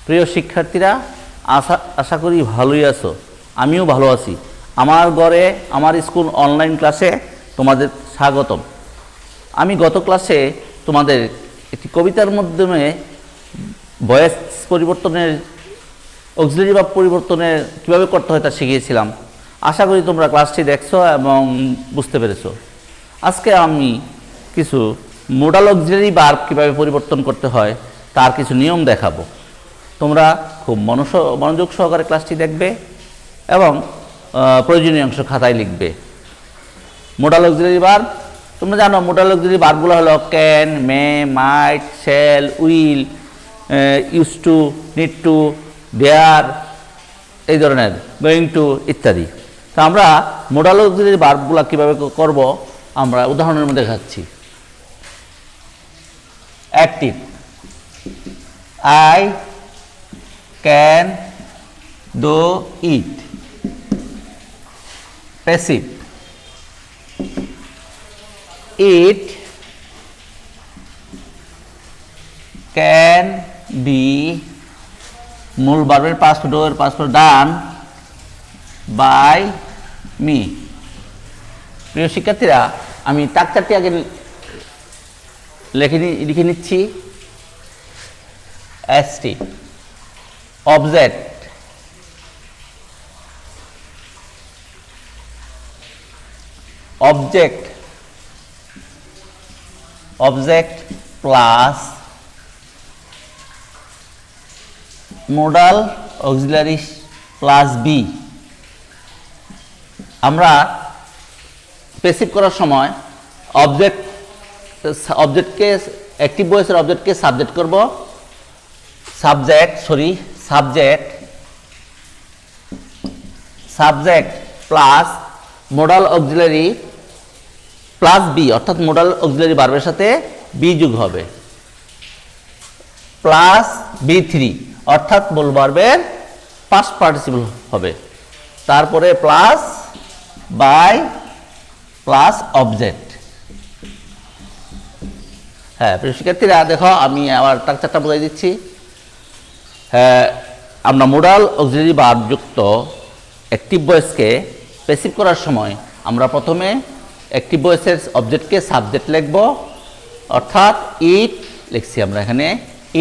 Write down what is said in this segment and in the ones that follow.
প্রিয় শিক্ষার্থীরা, আশা করি ভালোই আছো। আমিও ভালো আছি। আমার ঘরে আমার স্কুল অনলাইন ক্লাসে তোমাদের স্বাগতম। আমি গত ক্লাসে তোমাদের একটি কবিতার মাধ্যমে ভয়েস পরিবর্তনের অক্সিলারি ভার্ব পরিবর্তনের কীভাবে করতে হয় তা শিখিয়েছিলাম। আশা করি তোমরা ক্লাসটি দেখছো এবং বুঝতে পেরেছো। আজকে আমি কিছু মোডাল অক্সিলারি ভার্ব কীভাবে পরিবর্তন করতে হয় তার কিছু নিয়ম দেখাবো। তোমরা খুব মনোযোগ সহকারে ক্লাসটি দেখবে এবং প্রয়োজনীয় অংশ খাতায় লিখবে। মোডাল অক্সিলারি ভার্ব তোমরা জানো, মোডাল অক্সিলারি ভার্বগুলো হলো can, may, might, shall, will, use to, need to, dare, এই ধরনের, গোয়িং টু ইত্যাদি। তো আমরা মোডাল অক্সিলারি ভার্বগুলো কীভাবে করব আমরা উদাহরণের মধ্যে দেখাচ্ছি। Active, I can do it. Passive, it can be, মূল ভার্বের পাস্ট ডান বাই মি। প্রিয় শিক্ষার্থীরা, আমি স্ট্রাকচারটি আগে লিখে নিচ্ছি। ST, object, object plus modal auxiliary plus be. আমরা প্যাসিভ করার সময় অবজেক্টকে অ্যাক্টিভ ভয়েসের অবজেক্টকে সাবজেক্ট করব। Subject plus modal auxiliary plus be, অর্থাৎ মোডাল অক্সিলারি ভার্বের সাথে বি যোগ হবে, প্লাস B3 অর্থাৎ মূল ভার্বের পাস্ট পার্টিসিপল হবে, তারপরে প্লাস বাই প্লাস অবজেক্ট। হ্যাঁ প্রিয় শিক্ষার্থীরা, দেখো আমি আবার স্ট্রাকচারটা বোঝাই দিচ্ছি। হ্যাঁ, আমরা মোডাল অক্সিলারি ভার্ব যুক্ত অ্যাক্টিভ ভয়েসকে প্যাসিভ করার সময় আমরা প্রথমে অ্যাক্টিভ ভয়েসের অবজেক্টকে সাবজেক্ট লিখব, অর্থাৎ ইট লিখছি আমরা এখানে,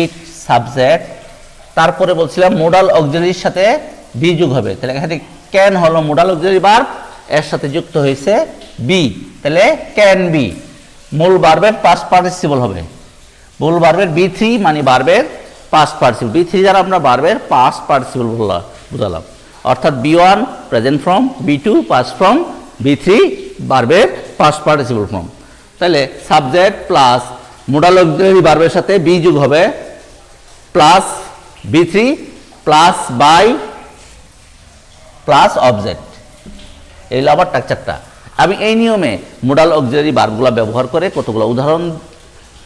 ইট সাবজেক্ট। তারপরে বলছিলাম মোডাল অক্সিলারির সাথে বি যোগ হবে, তাহলে এখানে ক্যান হলো মোডাল অক্সিলারি ভার্ব, এর সাথে যুক্ত হয়েছে বি, তাহলে ক্যান বি। মূল ভার্বের পাস্ট পার্টিসিপল হবে, মূল ভার্বের B3 মানে ভার্বের পাস্ট পার্টিসিপল। B3 যারা আমরা ভার্বের পাস্ট পার্টিসিপল বুঝালাম, অর্থাৎ B1 present form, B2 past form, B3 ভার্বের পাস্ট পার্টিসিপল ফর্ম। তাহলে সাবজেক্ট প্লাস মোডাল অক্সিলারি ভার্বের সাথে বি যোগ হবে, plus B3 plus by plus object. এই হলো আবার স্ট্রাকচারটা। আমি এই নিয়মে মোডাল অক্সিলারি ভার্বগুলো ব্যবহার করে কতগুলো উদাহরণ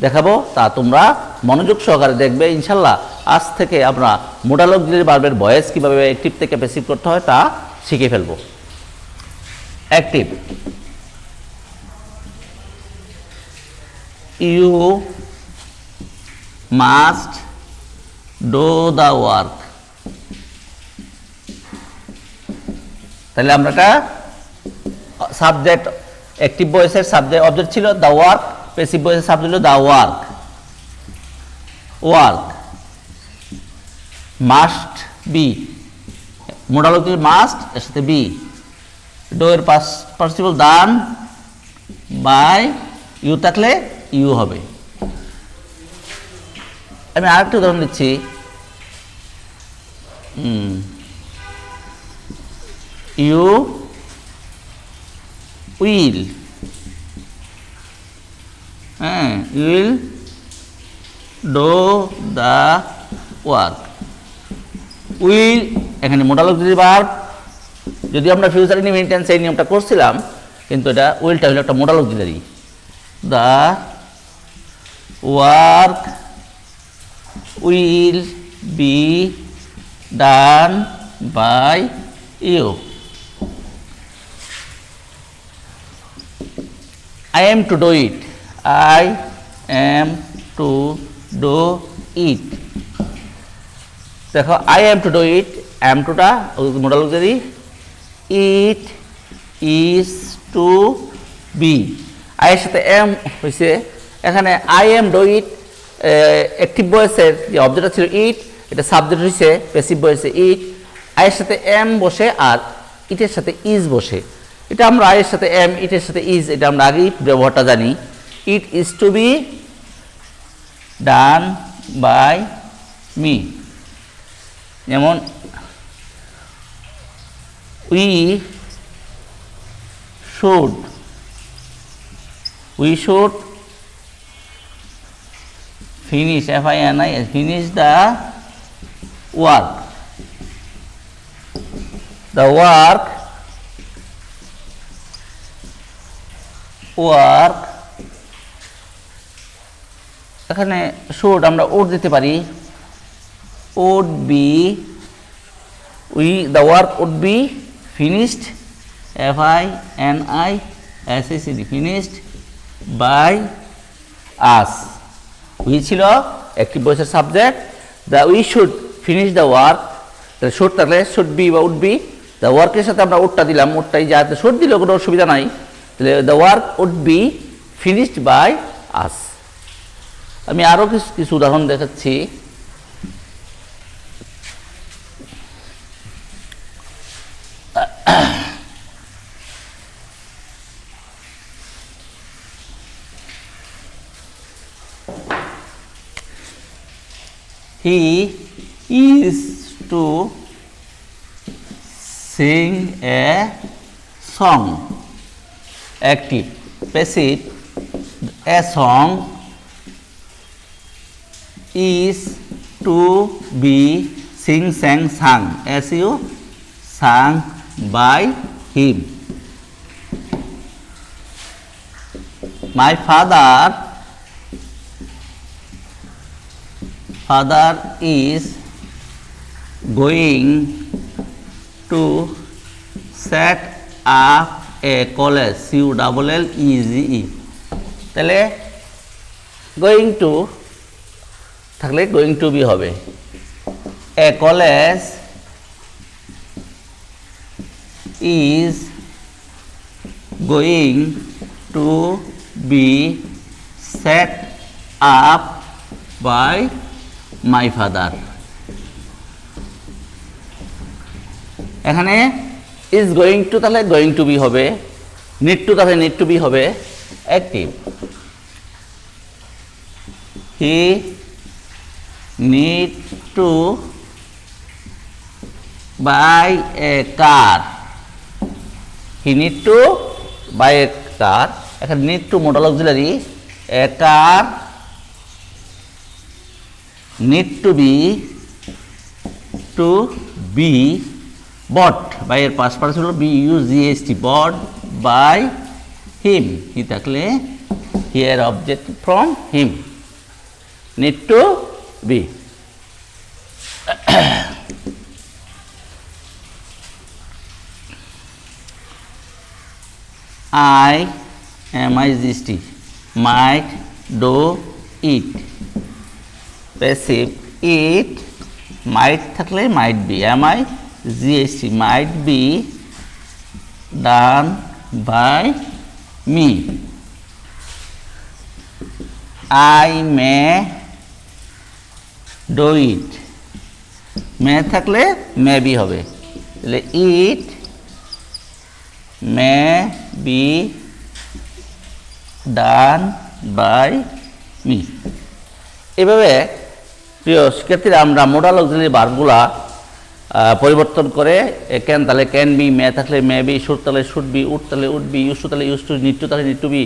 দেখাবো, তা তোমরা মনোযোগ সহকারে দেখবে। ইনশাল্লাহ আজ থেকে আমরা মোডাল অক্সিলারি ভার্বের ভয়েস কীভাবে অ্যাক্টিভ থেকে প্যাসিভ করতে হয় তা শিখে ফেলব। Active, you must do the work. তাহলে আমরা একটা সাবজেক্ট, অ্যাক্টিভ ভয়েসের সাবজেক্ট অবজেক্ট ছিল দ্য ওয়ার্ক, প্যাসিভ ভয়েসের সাবজেক্ট হলো the work. Must be, modal auxiliary must, এর সাথে বি। ডু এর past participle done by you থাকলে ইউ হবে। আমি আরেকটা উদাহরণ দিচ্ছি। You will, will do the work. Will এখানে মোডাল অক্সিলারি ভার্ব, যদি আমরা ফিউচার ইনডিফিনিট টেন্স এই নিয়মটা করছিলাম, কিন্তু এটা উইলটা হলো একটা modal auxiliary. The work will be done by you. I am to do it. I am to do it. দেখো I am to do it, am টুটা modal auxiliary, it is to be, আয়ের সাথে am হয়েছে। এখানে I am do it active ভয়েসের যে অবজেক্টটা ছিল ইট, এটা সাবজেক্ট হয়েছে প্যাসিভ ভয়েসে ইট, আয়ের সাথে এম বসে আর ইটের সাথে ইজ বসে। এটা আমরা আয়ের সাথে এম, ইটের সাথে ইজ, এটা আমরা আগেই ব্যবহারটা জানি। It is to be done by me, যেমন we should finish, F-I-N-I-S, finish the work. The work এখানে শুড আমরা উড দিতে পারি, would be, the work would be finished, F-I-N-I-S-H-E-D, finished by us. We ছিল অ্যাক্টিভ ভয়েসের subject, the we should finish the work, তাহলে should থাকলে should be বা would be, the ওয়ার্কের সাথে আমরা উডটা দিলাম, উডটাই যাতে শুড দিলেও কোনো অসুবিধা নাই, তাহলে the work would be finished by us. আমি আরও কিছু উদাহরণ দেখাচ্ছি। He is to sing a song. Active. Passive. A song is to be sing, sang, sung. S-U, sung by him. My father is going to set up a college, C-U-L-L-E-G-E, তাহলে going to থাকলে going to be হবে, a college is going to be set up by my father. এখানে is going to তাহলে going to be হবে, need to তাহলে need to be হবে active. He need to buy a car, he need to buy a car, এখানে need to modal auxiliary, a car need to be bought by এর past participle হলো B-U-G-H-T, bought by him, হি থাকলে here object from him, need to be। I, M-I-G-H-T, might do it, passive, it might থাকলে might be, M-I-G-H-T, might be done by me। I may do it, may থাকলে may be হবে, তাহলে it may be done by me। এভাবে প্রিয় শিক্ষার্থীরা আমরা modal auxiliary ভার্বগুলা পরিবর্তন করে ক্যান তাহলে ক্যান বি, মে থাকলে মে বি, শুড থাকলে শুড বি, উড থাকলে উড বি, ইউজ টু থাকলে ইউজ টু, নিড টু থাকলে নিড টু বি,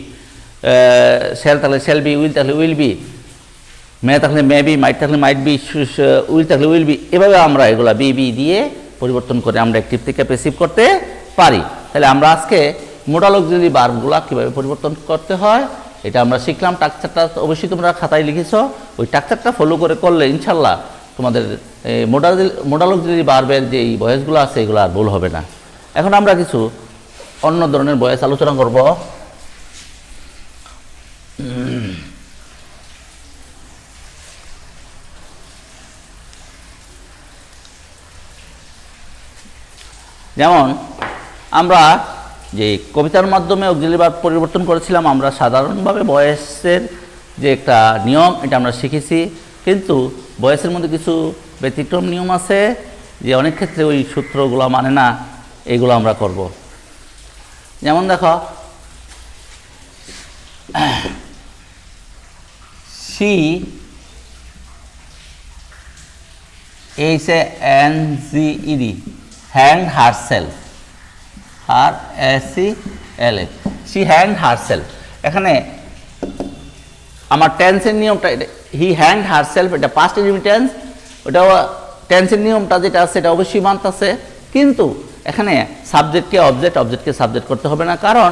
শেল থাকলে শেল বি, উইল থাকলে উইল বি, মে থাকলে মে বি, মাইট থাকলে মাইট বি, উইল থাকলে উইল বি, এভাবে আমরা এগুলা বি বি দিয়ে পরিবর্তন করে আমরা অ্যাক্টিভ থেকে প্যাসিভ করতে পারি। তাহলে আমরা আজকে মোডাল অক্সিলারি ভার্বগুলা কীভাবে পরিবর্তন করতে হয় এটা আমরা শিখলাম। টাকচারটা অবশ্যই তোমরা খাতায় লিখেছো, ওই টাকচারটা ফলো করে করলে ইনশাল্লাহ তোমাদের মোডাল অক্সিলারি ভার্বের যে এই ভয়েসগুলো আছে এগুলো আর ভুল হবে না। এখন আমরা কিছু অন্য ধরনের ভয়েস আলোচনা করব। যেমন আমরা যে কবিতার মাধ্যমে অক্সিলারি ভার্ব পরিবর্তন করেছিলাম, আমরা সাধারণভাবে ভয়েসের যে একটা নিয়ম এটা আমরা শিখেছি, কিন্তু ভয়েসের মধ্যে কিছু ব্যতিক্রম নিয়ম আছে যে অনেক ক্ষেত্রে ওই সূত্রগুলো মানে না, এগুলো আমরা করব। যেমন দেখো, she HANGED hanged herself, HELF, she hanged herself। এখানে আমার টেন্সের নিয়মটা, হি হ্যাংড হারসেলফ, এটা পাস্ট ইনডিফিনিট টেন্স, ওটাও টেন্সের নিয়মটা যেটা আছে এটা অবশ্যই মানতেছে, কিন্তু এখানে সাবজেক্টকে অবজেক্ট, অবজেক্টকে সাবজেক্ট করতে হবে না, কারণ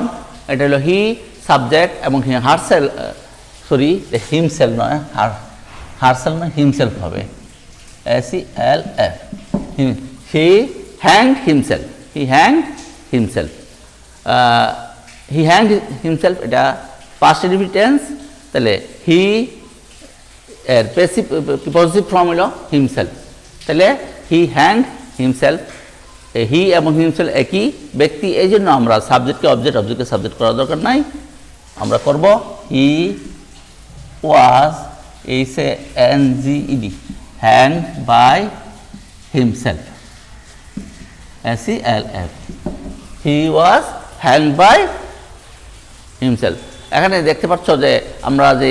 এটা হলো হি সাবজেক্ট এবং হারসেল, সরি হিমসেলফ নয়, হারসেলফ নয়, হিমসেলফ হবে, SELF, হি হ্যাংড হিমসেলফ, হি হ্যাংড হিমসেলফ, হি হ্যাংড হিমসেলফ এটা পাস্ট ইনডিফিনিট টেন্স, তাহলে হি এর পজিটিভ ফর্ম হলো হিমসেলফ, তাহলে হি হ্যাংড হিমসেলফ, হি এবং হিমসেলফ একই ব্যক্তি, এই জন্য আমরা সাবজেক্টকে অবজেক্ট, অবজেক্টকে সাবজেক্ট করার দরকার নাই, আমরা করব হি ওয়াজ HANGED hanged by himself, SELF, he was hanged by himself। এখানে দেখতে পাচ্ছ যে আমরা যে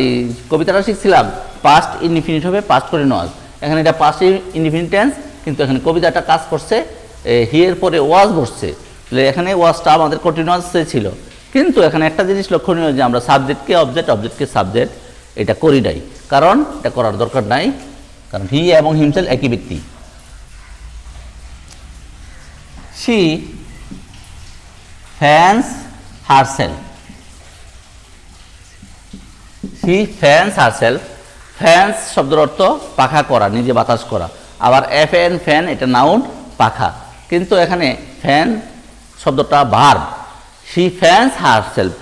কবিতাটা শিখছিলাম পাস্ট ইনডিফিনিট হবে, পাস্ট কন্টিনিউয়াস, এখানে এটা পাস্ট ইনডিফিনিট টেন্স, কিন্তু এখানে কবিতাটা কাজ করছে হি এর পরে ওয়াজ বসছে, তাহলে এখানে ওয়াজটা আমাদের কন্টিনিউয়াসে ছিল, কিন্তু এখানে একটা জিনিস লক্ষণীয় যে আমরা সাবজেক্টকে অবজেক্ট, অবজেক্টকে সাবজেক্ট এটা করি নাই, কারণ এটা করার দরকার নাই, কারণ হি এবং হিমসেলফ একই ব্যক্তি। she fans herself, she fans herself, fans শব্দের অর্থ পাখা করা, নিজে বাতাস করা, আবার FN ফ্যান এটা নাউন, পাখা, কিন্তু এখানে ফ্যান শব্দটা ভার্ব, she fans herself।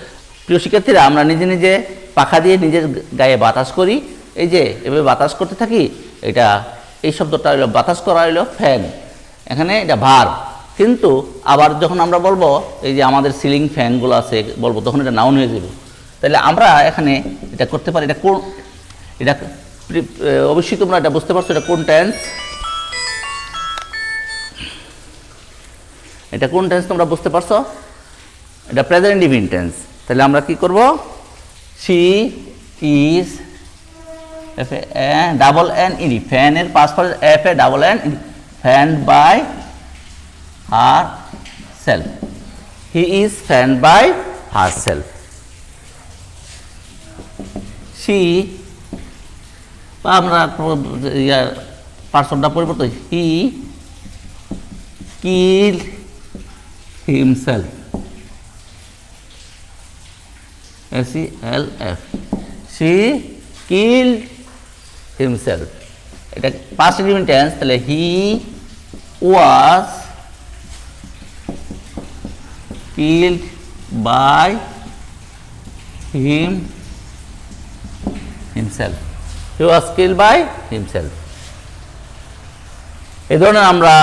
প্রিয় শিক্ষার্থীরা, আমরা নিজে নিজে পাখা দিয়ে নিজের গায়ে বাতাস করি, এই যে এভাবে বাতাস করতে থাকি, এটা এই শব্দটা হলো বাতাস করা হলো ফ্যান, এখানে এটা ভার্ব, কিন্তু আবার যখন আমরা বলবো এই যে আমাদের সিলিং ফ্যানগুলো আছে বলবো, তখন এটা নাউন হয়ে যাবে, তাহলে আমরা এখানে এটা করতে পারি। এটা কোন, এটা অবশ্যই তোমরা এটা বুঝতে পারছো এটা কোন টেন্স, এটা কোন টেন্স তোমরা বুঝতে পারছো, এটা প্রেজেন্ট ইনডিফিনিট টেন্স। তাহলে আমরা কি করব, শি ইজ FANED, ফ্যানের past form FANED, fanned by herself, he is fanned by herself, she, আমরা পার্সনটা পরিবর্তন, he killed himself, SELF, she killed himself, এটা পাস্ট ইনডিফিনিট টেন্স, তাহলে he was killed by himself, he was killed by himself। এই ধরনের আমরা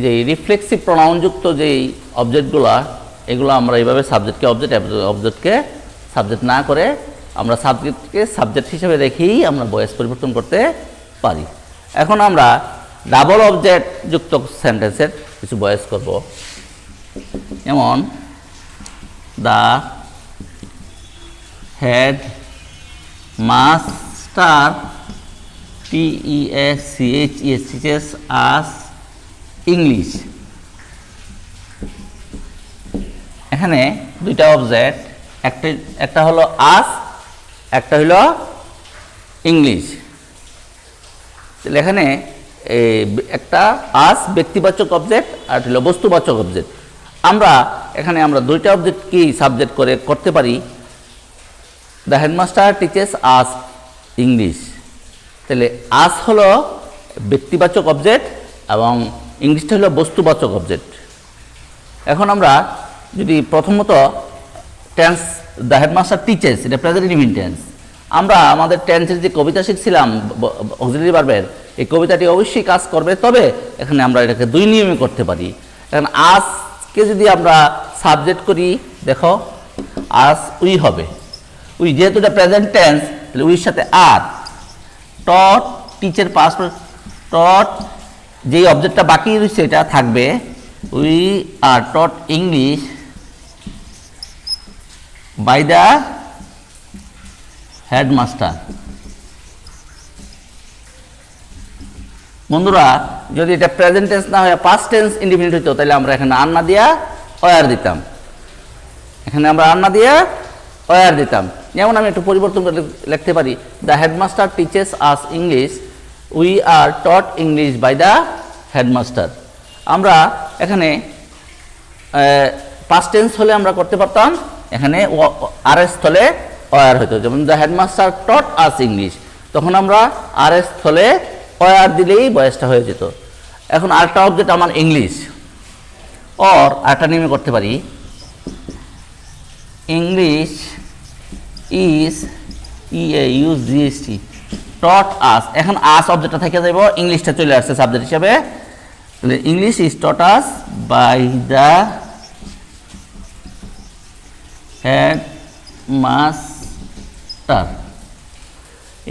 যে reflexive প্রনাউনযুক্ত যেই অবজেক্টগুলো, এগুলো আমরা এইভাবে সাবজেক্টকে অবজেক্ট, অবজেক্টকে সাবজেক্ট না করে আমরা সাবজেক্টকে সাবজেক্ট হিসেবে রেখেই আমরা ভয়েস পরিবর্তন করতে পারি। এখন আমরা ডাবল অবজেক্ট যুক্ত সেন্টেন্সের কিছু ভয়েস করব, যেমন the head master TEACHES teaches us English. এখানে দুইটা অবজেক্ট, একটা হলো আস, একটা হলো ইংলিশ। তাহলে এখানে একটা আস ব্যক্তিবাচক অবজেক্ট আর হলো বস্তুবাচক অবজেক্ট। আমরা এখানে আমরা দুইটা অবজেক্ট কি সাবজেক্ট করে করতে পারি, the headmaster teaches us English. তাহলে আস হলো ব্যক্তিবাচক অবজেক্ট এবং ইংলিশটা হলো বস্তুবাচক অবজেক্ট। এখন আমরা যদি প্রথমত টেন্স দ্য হেডমাস্টার টিচেস, এটা প্রেজেন্ট ইনডিফিনিট টেন্স। আমরা আমাদের টেন্সের যে কবিতা শিখছিলাম অক্সিলারি ভার্বের, এই কবিতাটি অবশ্যই কাজ করবে, তবে এখানে আমরা এটাকে দুই নিয়মে করতে পারি। এখন আজকে যদি আমরা সাবজেক্ট করি, দেখো আজ উই হবে, উই যেহেতু এটা প্রেজেন্ট টেন্স, তাহলে উইর সাথে আর, টট টিচার পাস্ট টট, যেই অবজেক্টটা বাকি রয়েছে এটা থাকবে, we are taught English by the headmaster. বন্ধুরা যদি এটা প্রেজেন্ট টেন্স না হয় পাস্ট টেন্স ইন্ডিপেন্ডেন্ট হইতো, তাহলে আমরা এখানে আর না দিয়া ওয়ার দিতাম, এখানে আমরা আর না দিয়া ওয়ার দিতাম। যেমন আমি একটু পরিবর্তন করে লিখতে পারি, the headmaster teaches us English, we are taught English by the headmaster. আমরা এখানে পাস্ট টেন্স হলে আমরা করতে পারতাম, এখানে আর এস স্থলে ওয়ার হইতো, যেমন the headmaster taught us English, তখন আমরা আর এস স্থলে ওয়ার দিলেই বয়সটা হয়ে যেত। এখন আরেকটা অবজেক্ট আমার ইংলিশ, অর আরেকটা নিয়মে করতে পারি, ইংলিশ ইজ ইউজ জিএসটি টট আস, এখন আস অবজেক্টটা থেকে যাব, ইংলিশটা চলে আসছে সাবজেক্ট হিসাবে, তাহলে English is taught us by the headmaster,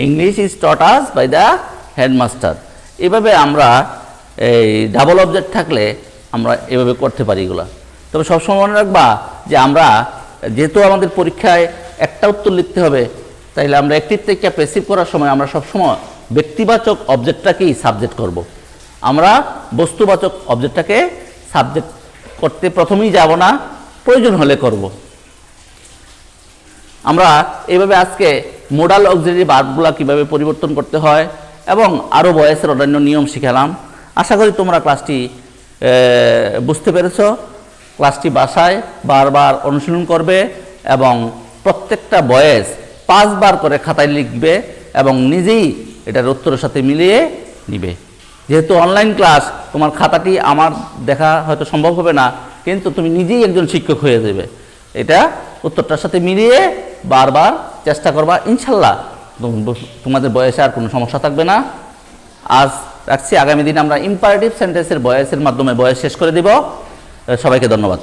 English is taught us by the headmaster. এভাবে আমরা এই ডাবল অবজেক্ট থাকলে আমরা এভাবে করতে পারি এগুলো। তবে সবসময় মনে রাখবা যে আমরা যেহেতু আমাদের পরীক্ষায় একটা উত্তর লিখতে হবে, তাইলে আমরা অ্যাক্টিভ থেকে প্যাসিভ করার সময় আমরা সবসময় ব্যক্তিবাচক অবজেক্টটাকেই সাবজেক্ট করব। আমরা বস্তুবাচক অবজেক্টটাকে সাবজেক্ট করতে প্রথমেই যাব না, প্রয়োজন হলে করব। আমরা এইভাবে আজকে মোডাল অক্সিলারি ভার্বগুলো কীভাবে পরিবর্তন করতে হয় এবং আরও ভয়েসের অন্যান্য নিয়ম শিখালাম। আশা করি তোমরা ক্লাসটি বুঝতে পেরেছ। ক্লাসটি বাসায় বারবার অনুশীলন করবে এবং প্রত্যেকটা ভয়েস 5 বার করে খাতায় লিখবে এবং নিজেই এটার উত্তরের সাথে মিলিয়ে নিবে। যেহেতু অনলাইন ক্লাস, তোমার খাতাটি আমার দেখা হয়তো সম্ভব হবে না, কিন্তু তুমি নিজেই একজন শিক্ষক হয়ে যাবে। এটা উত্তরটার সাথে মিলিয়ে বারবার চেষ্টা করবা, ইনশাল্লাহ তোমাদের বয়সে আর কোনো সমস্যা থাকবে না। আজ রাখছি, আগামী দিন আমরা ইম্পারেটিভ সেন্টেন্সের বয়সের মাধ্যমে বয়স শেষ করে দিব। সবাইকে ধন্যবাদ।